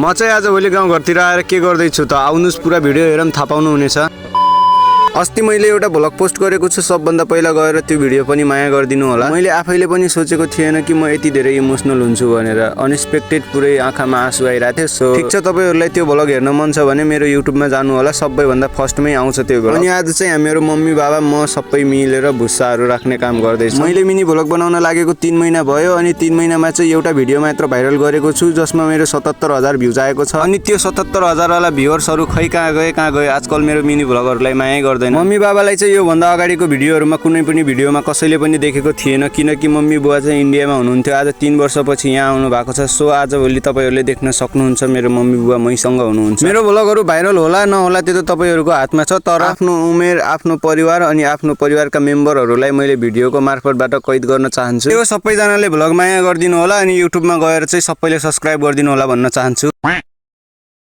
म चाहिँ आजभोलि गाउँघरतिर आएर के गर्दैछु त आउनुस् पुरा भिडियो हेरौँ थाहा पाउनुहुनेछ। अस्ति मैले एउटा भ्लग पोस्ट गरेको छु, सबभन्दा पहिला गएर त्यो भिडियो पनि माया गरिदिनु होला। मैले आफैले पनि सोचेको थिएन कि म यति धेरै इमोसनल हुन्छु भनेर। अनएक्सपेक्टेड पुरै आँखामा आँसु आइरहेको थियो। सो ठिक छ, तपाईहरुलाई त्यो भ्लग हेर्न मन छ भने मेरो युट्युबमा जानु होला, सबैभन्दा फर्स्टमै आउँछ त्यो भ्लग। अनि आज चाहिँ मेरो मम्मी बाबा म सबै मिलेर भुस्साहरू राख्ने काम गर्दैछौँ। मैले मिनी भ्लग बनाउन लागेको 3 महिना भयो अनि 3 महिनामा चाहिँ एउटा भिडियो मात्र भाइरल गरेको छु जसमा मेरो 77,000 भ्युज आएको छ। अनि त्यो 77,000 वाला भ्युअर्सहरू खै कहाँ गए आजकल मेरो मिनी भ्लगहरूलाई माया गर्दैन। मम्मी बाबालाई चाहिँ यो भन्दा अगाडिको भिडियोहरुमा कुनै पनि भिडियोमा कसैले पनि देखेको थिएन किनकि मम्मी बुवा चाहिँ इन्डियामा हुनुहुन्थ्यो। आज 3 वर्षपछि यहाँ आउनु भएको छ। सो आजभोलि तपाईहरुले देख्न सक्नुहुन्छ मेरो मम्मी बुवा मैसँग हुनुहुन्छ। मेरो भ्लगहरु भाइरल होला नहोला त्यो त तपाईहरुको हातमा छ, तर आफ्नो उमेर, आफ्नो परिवार अनि आफ्नो परिवारका मेम्बरहरुलाई मैले भिडियोको मार्फतबाट कैद गर्न चाहन्छु। यो सबैजनाले भ्लग माया गरिदिनु होला अनि युट्युबमा गएर चाहिँ सबैले सब्स्क्राइब गरिदिनु होला भन्न चाहन्छु।